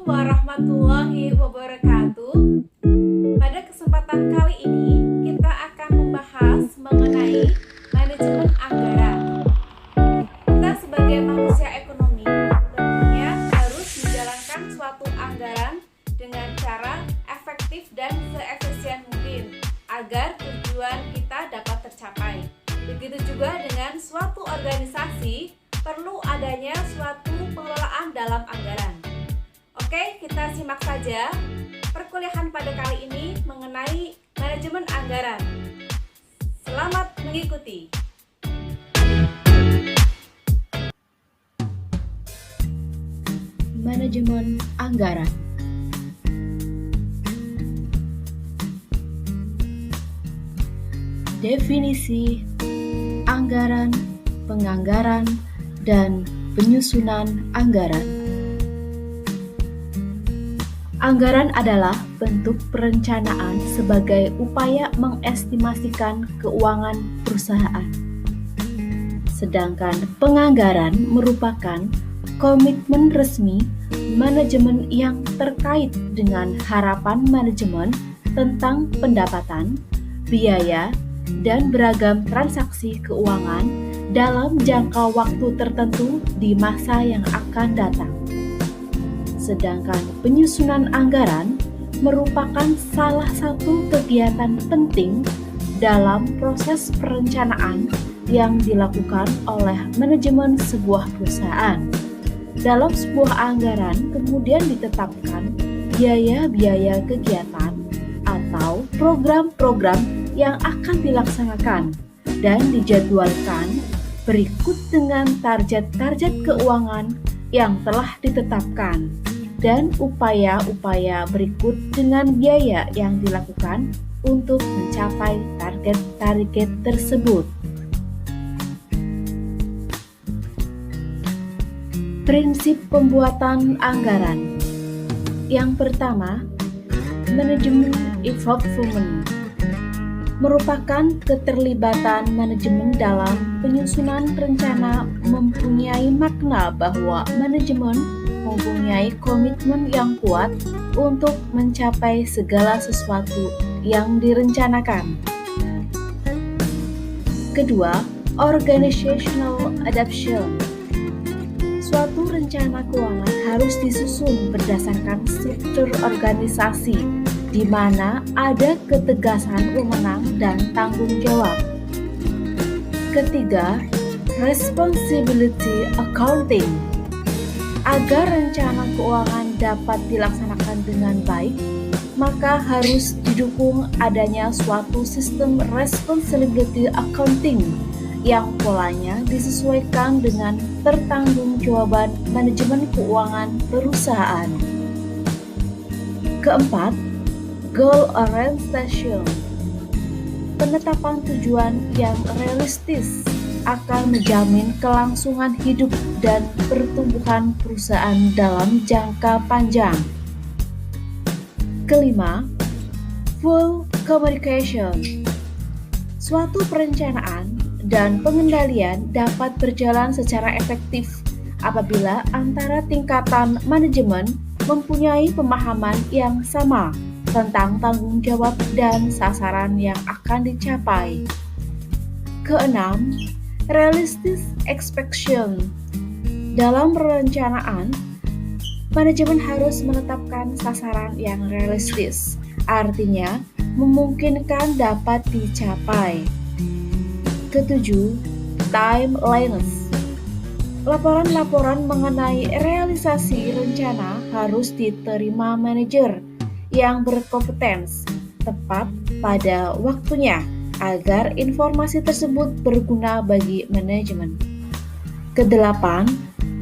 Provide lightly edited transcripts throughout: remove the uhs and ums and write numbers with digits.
warahmatullahi wabarakatuh. Pada kesempatan kali ini kita akan membahas mengenai manajemen anggaran. Kita sebagai manusia ekonomi tentunya harus menjalankan suatu anggaran dengan cara efektif dan seefisien mungkin agar tujuan kita dapat tercapai. Begitu juga dengan suatu organisasi perlu adanya suatu pengelolaan dalam anggaran. Oke, kita simak saja perkuliahan pada kali ini mengenai manajemen anggaran. Selamat mengikuti. Manajemen anggaran. Definisi anggaran, penganggaran, dan penyusunan anggaran. Anggaran adalah bentuk perencanaan sebagai upaya mengestimasikan keuangan perusahaan. Sedangkan penganggaran merupakan komitmen resmi manajemen yang terkait dengan harapan manajemen tentang pendapatan, biaya, dan beragam transaksi keuangan dalam jangka waktu tertentu di masa yang akan datang. Sedangkan penyusunan anggaran merupakan salah satu kegiatan penting dalam proses perencanaan yang dilakukan oleh manajemen sebuah perusahaan. Dalam sebuah anggaran kemudian ditetapkan biaya-biaya kegiatan atau program-program yang akan dilaksanakan dan dijadwalkan berikut dengan target-target keuangan yang telah ditetapkan dan upaya-upaya berikut dengan biaya yang dilakukan untuk mencapai target-target tersebut. Prinsip pembuatan anggaran. Yang pertama, manajemen involvement merupakan keterlibatan manajemen dalam penyusunan rencana, mempunyai makna bahwa manajemen mempunyai komitmen yang kuat untuk mencapai segala sesuatu yang direncanakan. Kedua, organizational adaptation. Suatu rencana keuangan harus disusun berdasarkan struktur organisasi di mana ada ketegasan wewenang dan tanggung jawab. Ketiga, responsibility accounting. Agar rencana keuangan dapat dilaksanakan dengan baik, maka harus didukung adanya suatu sistem responsibility accounting yang polanya disesuaikan dengan pertanggungjawaban manajemen keuangan perusahaan. Keempat, goal orientation. Penetapan tujuan yang realistis akan menjamin kelangsungan hidup dan pertumbuhan perusahaan dalam jangka panjang. Kelima, full communication. Suatu perencanaan dan pengendalian dapat berjalan secara efektif apabila antara tingkatan manajemen mempunyai pemahaman yang sama tentang tanggung jawab dan sasaran yang akan dicapai. Keenam, realistic expectation. Dalam perencanaan, manajemen harus menetapkan sasaran yang realistis, artinya memungkinkan dapat dicapai. Ketujuh, timelines. Laporan-laporan mengenai realisasi rencana harus diterima manajer yang berkompetens tepat pada waktunya agar informasi tersebut berguna bagi manajemen. Kedelapan,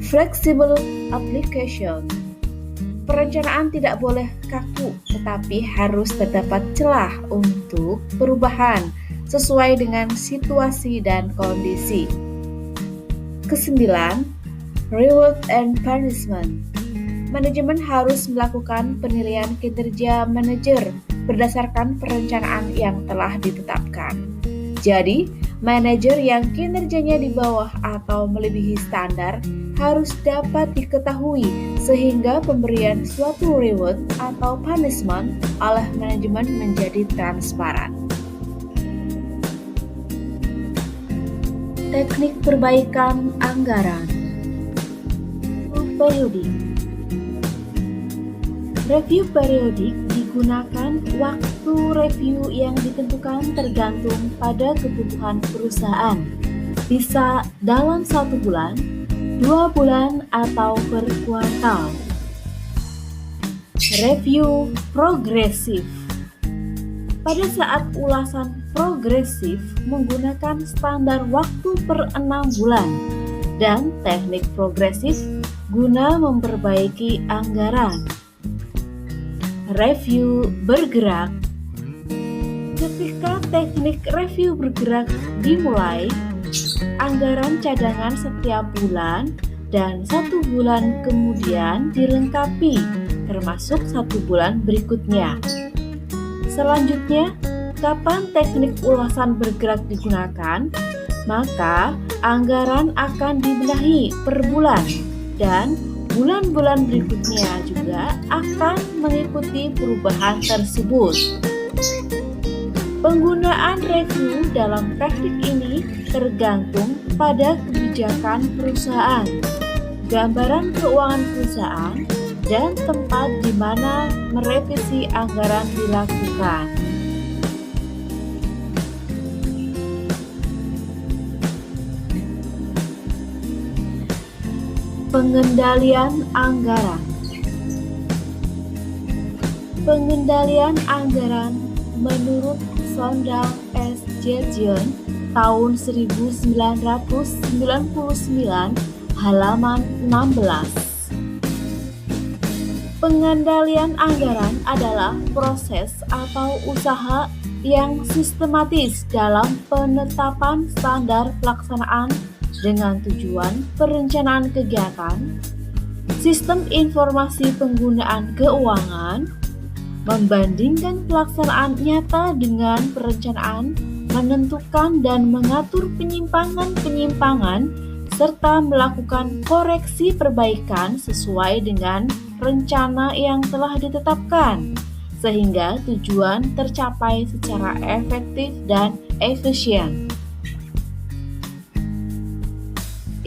flexible application. Perencanaan tidak boleh kaku, tetapi harus terdapat celah untuk perubahan sesuai dengan situasi dan kondisi. Kesembilan, reward and punishment. Manajemen harus melakukan penilaian kinerja manajer berdasarkan perencanaan yang telah ditetapkan. Jadi, manajer yang kinerjanya di bawah atau melebihi standar harus dapat diketahui sehingga pemberian suatu reward atau punishment oleh manajemen menjadi transparan. Teknik perbaikan anggaran. Periodik. Review periodik digunakan waktu review yang ditentukan tergantung pada kebutuhan perusahaan. Bisa dalam 1 bulan, 2 bulan, atau per kuartal. Review progresif. Pada saat ulasan progresif menggunakan standar waktu per 6 bulan dan teknik progresif guna memperbaiki anggaran. Review bergerak. Ketika teknik review bergerak dimulai, anggaran cadangan setiap bulan dan 1 bulan kemudian dilengkapi, termasuk 1 bulan berikutnya. Selanjutnya, kapan teknik ulasan bergerak digunakan, maka anggaran akan dibenahi per bulan dan bulan-bulan berikutnya juga akan mengikuti perubahan tersebut. Penggunaan review dalam teknik ini tergantung pada kebijakan perusahaan, gambaran keuangan perusahaan, dan tempat di mana merevisi anggaran dilakukan. Pengendalian anggaran. Pengendalian anggaran menurut Sondal S. Jurgen tahun 1999 halaman 16. Pengendalian anggaran adalah proses atau usaha yang sistematis dalam penetapan standar pelaksanaan dengan tujuan perencanaan kegiatan, sistem informasi penggunaan keuangan, membandingkan pelaksanaan nyata dengan perencanaan, menentukan dan mengatur penyimpangan-penyimpangan, serta melakukan koreksi perbaikan sesuai dengan rencana yang telah ditetapkan, sehingga tujuan tercapai secara efektif dan efisien.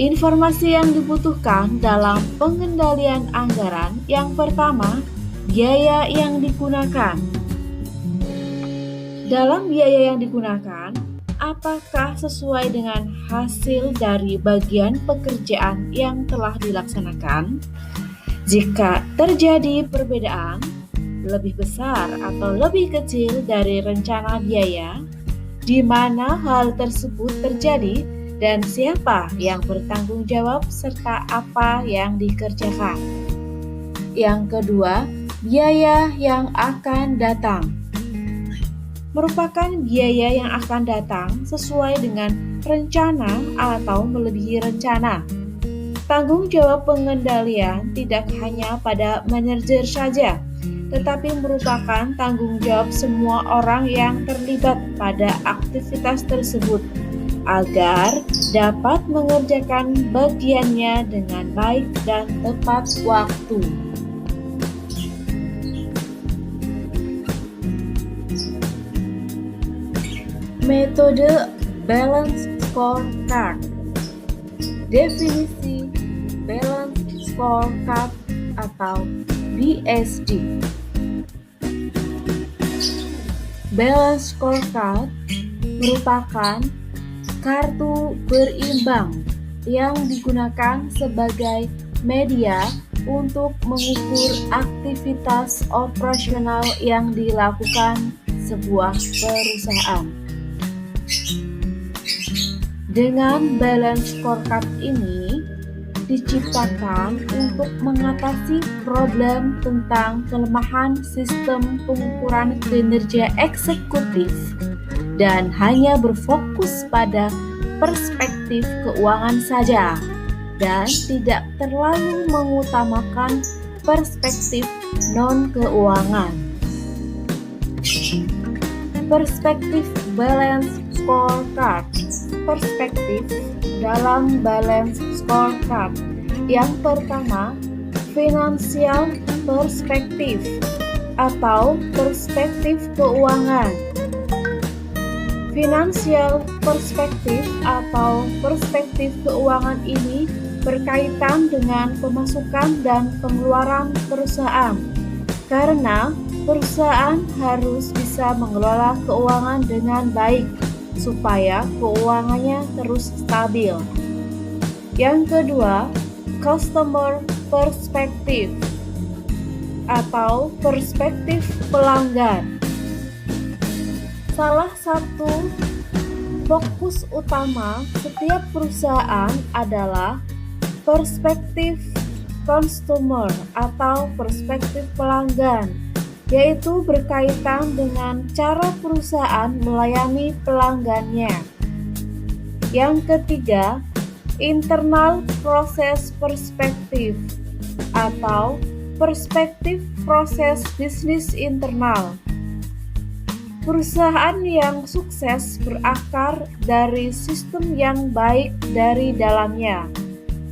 Informasi yang dibutuhkan dalam pengendalian anggaran. Yang pertama, biaya yang digunakan. Dalam biaya yang digunakan, apakah sesuai dengan hasil dari bagian pekerjaan yang telah dilaksanakan? Jika terjadi perbedaan lebih besar atau lebih kecil dari rencana biaya, di mana hal tersebut terjadi dan siapa yang bertanggung jawab serta apa yang dikerjakan. Yang kedua, biaya yang akan datang. Merupakan biaya yang akan datang sesuai dengan rencana atau melebihi rencana. Tanggung jawab pengendalian tidak hanya pada manajer saja, tetapi merupakan tanggung jawab semua orang yang terlibat pada aktivitas tersebut agar dapat mengerjakan bagiannya dengan baik dan tepat waktu. Metode Balance Scorecard. Definisi Balance Scorecard atau BSD. Balance Scorecard merupakan kartu berimbang yang digunakan sebagai media untuk mengukur aktivitas operasional yang dilakukan sebuah perusahaan. Dengan balance scorecard ini diciptakan untuk mengatasi problem tentang kelemahan sistem pengukuran kinerja eksekutif dan hanya berfokus pada perspektif keuangan saja dan tidak terlalu mengutamakan perspektif non-keuangan. Perspektif balance scorecard. Perspektif dalam balance scorecard Yang pertama, financial perspective atau perspektif keuangan. Financial perspective atau perspektif keuangan ini berkaitan dengan pemasukan dan pengeluaran perusahaan. Karena perusahaan harus bisa mengelola keuangan dengan baik supaya keuangannya terus stabil. Yang kedua, customer perspective atau perspektif pelanggan. Salah satu fokus utama setiap perusahaan adalah perspektif consumer atau perspektif pelanggan, yaitu berkaitan dengan cara perusahaan melayani pelanggannya. Yang ketiga, internal process perspective atau perspektif proses bisnis internal. Perusahaan yang sukses berakar dari sistem yang baik dari dalamnya.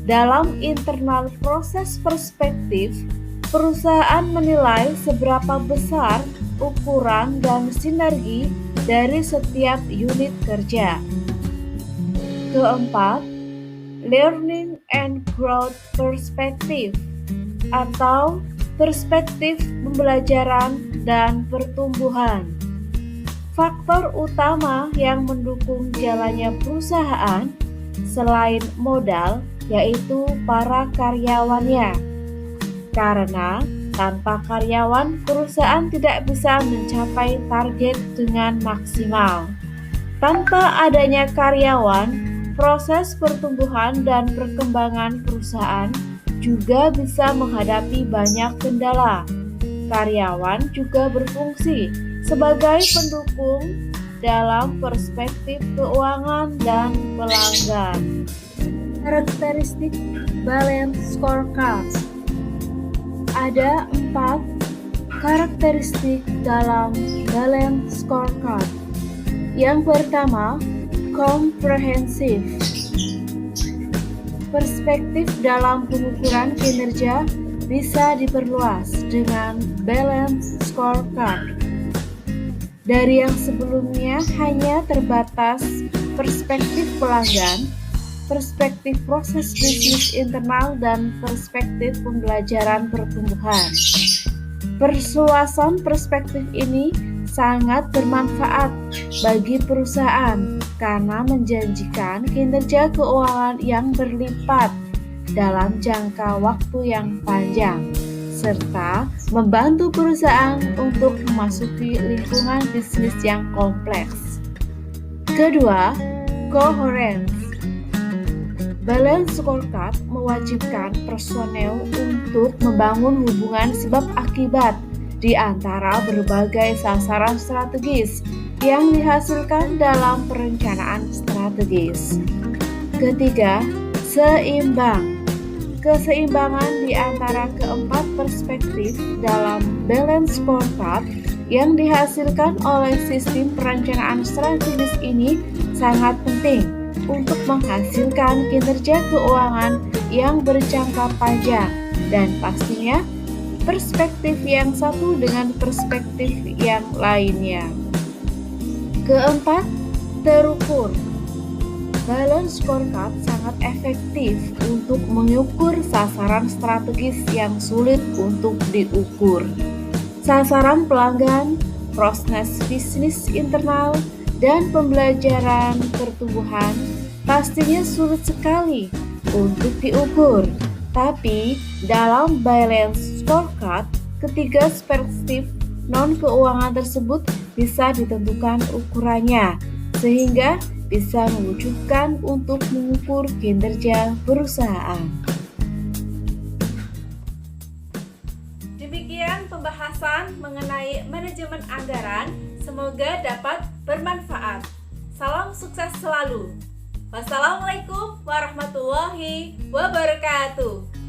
Dalam internal proses perspektif, perusahaan menilai seberapa besar ukuran dan sinergi dari setiap unit kerja. Keempat, learning and growth perspective atau perspektif pembelajaran dan pertumbuhan. Faktor utama yang mendukung jalannya perusahaan selain modal yaitu para karyawannya. Karena tanpa karyawan, perusahaan tidak bisa mencapai target dengan maksimal. Tanpa adanya karyawan, proses pertumbuhan dan perkembangan perusahaan juga bisa menghadapi banyak kendala. Karyawan juga berfungsi sebagai pendukung dalam perspektif keuangan dan pelanggan. Karakteristik balance scorecard. Ada 4 karakteristik dalam balance scorecard. Yang pertama, komprehensif. Perspektif dalam pengukuran kinerja bisa diperluas dengan balance scorecard. Dari yang sebelumnya hanya terbatas perspektif pelanggan, perspektif proses bisnis internal, dan perspektif pembelajaran pertumbuhan. Perluasan perspektif ini sangat bermanfaat bagi perusahaan karena menjanjikan kinerja keuangan yang berlipat dalam jangka waktu yang panjang, serta membantu perusahaan untuk memasuki lingkungan bisnis yang kompleks. Kedua, coherence. Balance scorecard mewajibkan personel untuk membangun hubungan sebab akibat di antara berbagai sasaran strategis yang dihasilkan dalam perencanaan strategis. Ketiga, seimbang. Keseimbangan di antara keempat perspektif dalam balance scorecard yang dihasilkan oleh sistem perencanaan strategis ini sangat penting untuk menghasilkan kinerja keuangan yang berjangka panjang dan pastinya perspektif yang satu dengan perspektif yang lainnya. Keempat, terukur. Balance scorecard sangat efektif untuk mengukur sasaran strategis yang sulit untuk diukur. Sasaran pelanggan, proses bisnis internal, dan pembelajaran pertumbuhan pastinya sulit sekali untuk diukur. Tapi dalam balance scorecard, ketiga perspektif non-keuangan tersebut bisa ditentukan ukurannya, sehingga bisa mewujudkan untuk mengukur kinerja perusahaan. Demikian pembahasan mengenai manajemen anggaran, semoga dapat bermanfaat. Salam sukses selalu. Wassalamualaikum warahmatullahi wabarakatuh.